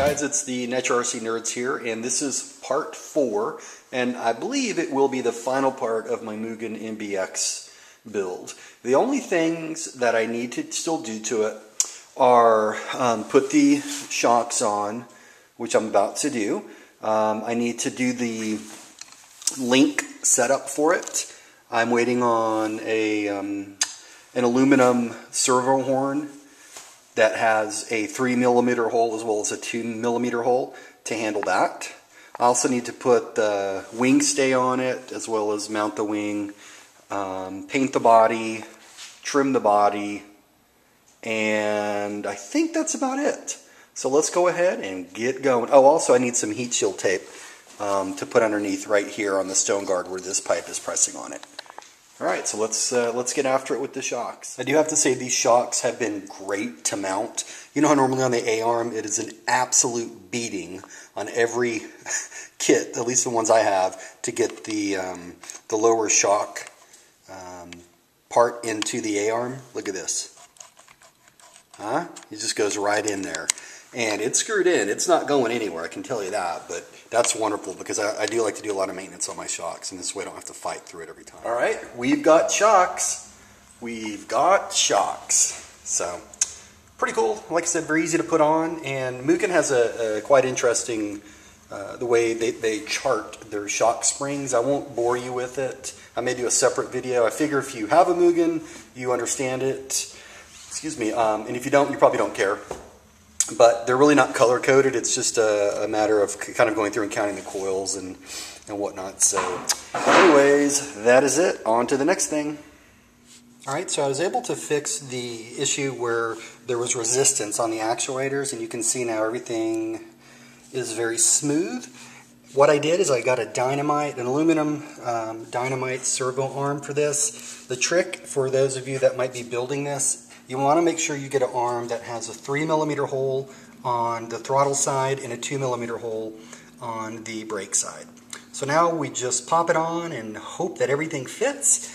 guys, it's the Nitro RC Nerds here, and this is part 4, and I believe it will be the final part of my Mugen MBX build. The only things that I need to still do to it are put the shocks on, which I'm about to do. I need to do the link setup for it. I'm waiting on an aluminum servo horn that has a 3mm hole as well as a 2mm hole to handle that. I also need to put the wing stay on it as well as mount the wing, paint the body, trim the body, and I think that's about it. So let's go ahead and get going. Oh, also I need some heat shield tape to put underneath right here on the stone guard where this pipe is pressing on it. Alright, so let's get after it with the shocks. I do have to say these shocks have been great to mount. You know how normally on the A-arm it is an absolute beating on every kit, at least the ones I have, to get the lower shock part into the A-arm. Look at this. Huh? It just goes right in there. And it's screwed in. It's not going anywhere, I can tell you that, but that's wonderful because I do like to do a lot of maintenance on my shocks, and this way I don't have to fight through it every time. Alright, we've got shocks. We've got shocks. So, pretty cool. Like I said, very easy to put on, and Mugen has a quite interesting, the way they chart their shock springs. I won't bore you with it. I may do a separate video. I figure if you have a Mugen, you understand it. Excuse me, and if you don't, you probably don't care. But they're really not color-coded. It's just a matter of kind of going through and counting the coils and whatnot. So anyways, that is it. On to the next thing. Alright, so I was able to fix the issue where there was resistance on the actuators, and you can see now everything is very smooth. What I did is I got an aluminum Dynamite Servo Arm for this. The trick for those of you that might be building this, you want to make sure you get an arm that has a 3mm hole on the throttle side and a 2mm hole on the brake side. So now we just pop it on and hope that everything fits.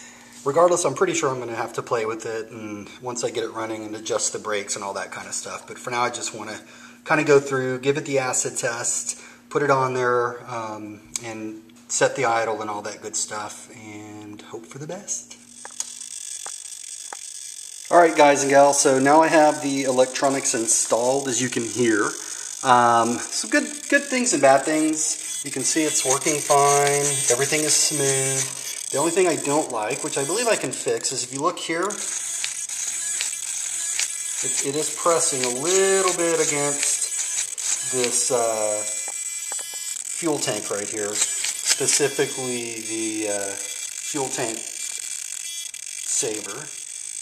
Regardless, I'm pretty sure I'm going to have to play with it and once I get it running and adjust the brakes and all that kind of stuff. But for now I just want to kind of go through, give it the acid test, put it on there, and set the idle and all that good stuff and hope for the best. Alright guys and gals, so now I have the electronics installed, as you can hear. Some good things and bad things. You can see it's working fine, everything is smooth. The only thing I don't like, which I believe I can fix, is if you look here, it is pressing a little bit against this fuel tank right here, specifically the fuel tank saver.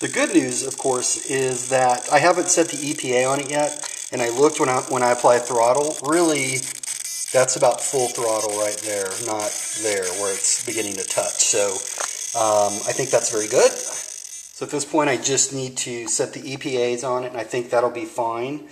The good news, of course, is that I haven't set the EPA on it yet, and I looked when I apply throttle. Really, that's about full throttle right there, not there where it's beginning to touch. So I think that's very good. So at this point, I just need to set the EPAs on it, and I think that'll be fine.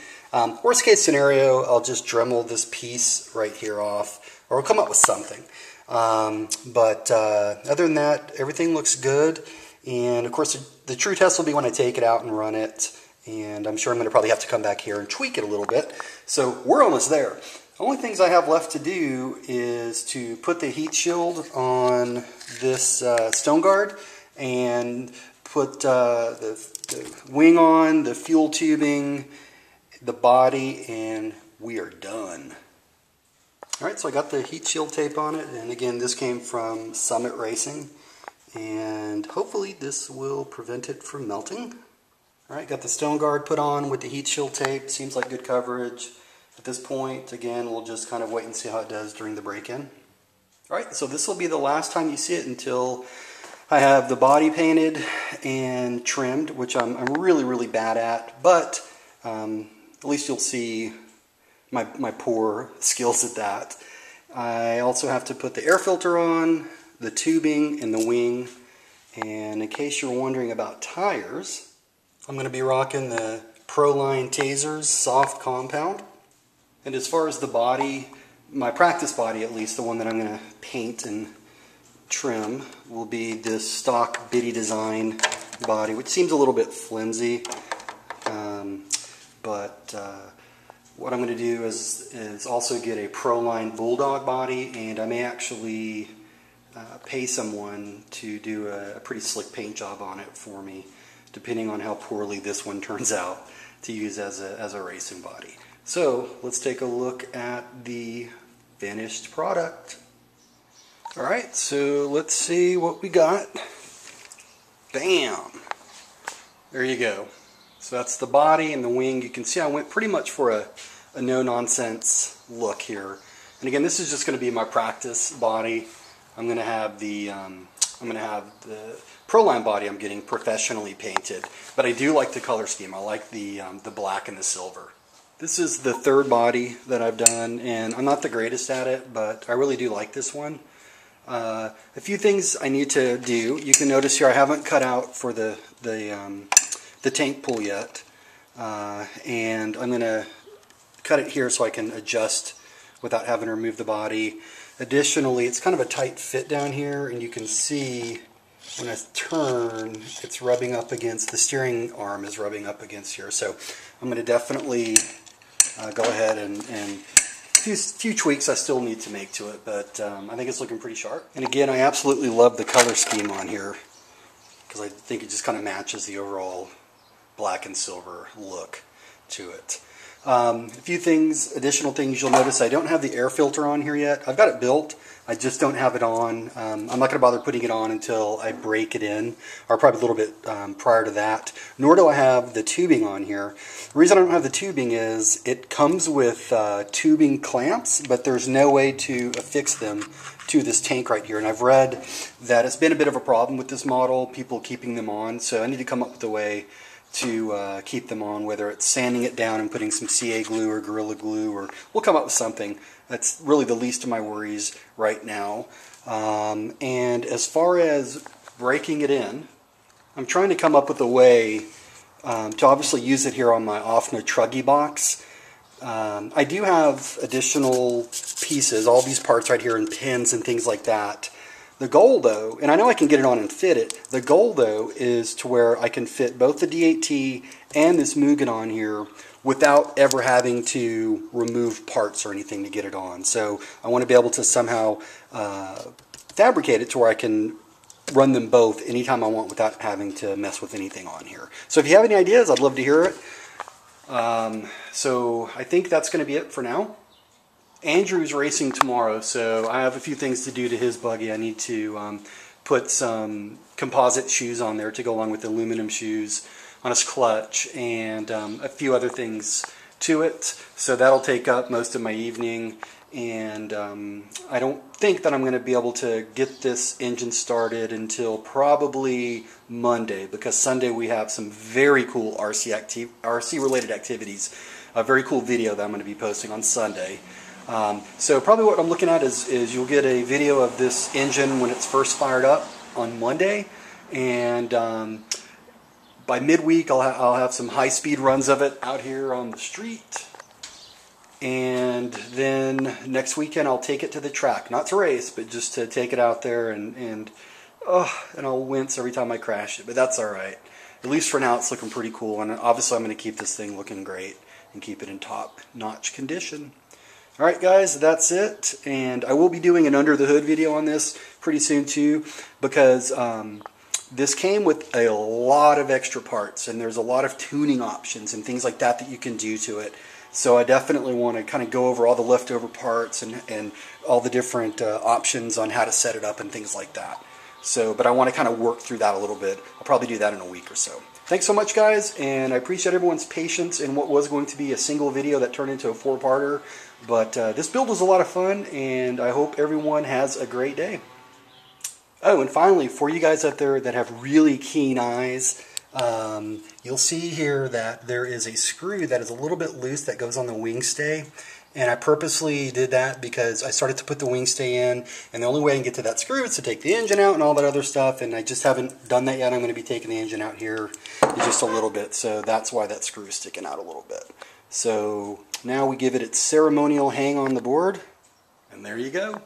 Worst case scenario, I'll just Dremel this piece right here off, or I'll come up with something. But other than that, everything looks good. And of course, the true test will be when I take it out and run it. And I'm sure I'm going to probably have to come back here and tweak it a little bit. So we're almost there. The only things I have left to do is to put the heat shield on this stone guard and put the wing on, the fuel tubing, the body, and we are done. Alright, so I got the heat shield tape on it. And again, this came from Summit Racing. And hopefully this will prevent it from melting. Alright, got the stone guard put on with the heat shield tape. Seems like good coverage. At this point, again, we'll just kind of wait and see how it does during the break-in. Alright, so this will be the last time you see it until I have the body painted and trimmed, which I'm really bad at. But at least you'll see my poor skills at that. I also have to put the air filter on, the tubing and the wing, and in case you're wondering about tires, I'm going to be rocking the Proline Tasers soft compound. And as far as the body, my practice body at least, the one that I'm going to paint and trim, will be this stock Biddy design body, which seems a little bit flimsy, but what I'm going to do is also get a Proline Bulldog body, and I may actually pay someone to do a pretty slick paint job on it for me, depending on how poorly this one turns out to use as a racing body. So let's take a look at the finished product. Alright, so let's see what we got. Bam! There you go. So that's the body and the wing. You can see I went pretty much for a no-nonsense look here. And again, this is just going to be my practice body. I'm going to have the Proline body I'm getting professionally painted, but I do like the color scheme. I like the black and the silver. This is the third body that I've done, and I'm not the greatest at it, but I really do like this one. A few things I need to do. You can notice here I haven't cut out for the tank pull yet, and I'm going to cut it here so I can adjust without having to remove the body. Additionally, it's kind of a tight fit down here, and you can see when I turn, it's rubbing up against, the steering arm is rubbing up against here. So I'm going to definitely go ahead and few tweaks I still need to make to it, but I think it's looking pretty sharp. And again, I absolutely love the color scheme on here because I think it just kind of matches the overall black and silver look to it. A few things, additional things you'll notice, I don't have the air filter on here yet. I've got it built, I just don't have it on. I'm not going to bother putting it on until I break it in, or probably a little bit prior to that. Nor do I have the tubing on here. The reason I don't have the tubing is it comes with tubing clamps, but there's no way to affix them to this tank right here. And I've read that it's been a bit of a problem with this model, people keeping them on, so I need to come up with a way to keep them on, whether it's sanding it down and putting some CA glue or Gorilla Glue, or we'll come up with something. That's really the least of my worries right now. And as far as breaking it in, I'm trying to come up with a way to obviously use it here on my Offno Truggy box. I do have additional pieces, all these parts right here, and pins and things like that. The goal, though, and I know I can get it on and fit it, the goal, though, is to where I can fit both the D8T and this Mugen on here without ever having to remove parts or anything to get it on. So I want to be able to somehow fabricate it to where I can run them both anytime I want without having to mess with anything on here. So if you have any ideas, I'd love to hear it. So I think that's going to be it for now. Andrew's racing tomorrow, so I have a few things to do to his buggy. I need to put some composite shoes on there to go along with the aluminum shoes on his clutch, and a few other things to it. So that'll take up most of my evening, and I don't think that I'm going to be able to get this engine started until probably Monday, because Sunday we have some very cool RC related activities. A very cool video that I'm going to be posting on Sunday. So probably what I'm looking at is you'll get a video of this engine when it's first fired up on Monday, and by midweek I'll have some high-speed runs of it out here on the street, and then next weekend I'll take it to the track, not to race, but just to take it out there, and I'll wince every time I crash it, but that's alright. At least for now it's looking pretty cool, and obviously I'm going to keep this thing looking great and keep it in top-notch condition. Alright guys, that's it, and I will be doing an under the hood video on this pretty soon too, because this came with a lot of extra parts, and there's a lot of tuning options and things like that that you can do to it. So I definitely want to kind of go over all the leftover parts and all the different options on how to set it up and things like that. So, but I want to kind of work through that a little bit. I'll probably do that in a week or so. Thanks so much guys, and I appreciate everyone's patience in what was going to be a single video that turned into a 4-parter. But this build was a lot of fun, and I hope everyone has a great day. Oh, and finally, for you guys out there that have really keen eyes, you'll see here that there is a screw that is a little bit loose that goes on the wing stay. And I purposely did that because I started to put the wing stay in, and the only way I can get to that screw is to take the engine out and all that other stuff, and I just haven't done that yet. I'm going to be taking the engine out here in just a little bit, so that's why that screw is sticking out a little bit. So now we give it its ceremonial hang on the board, and there you go.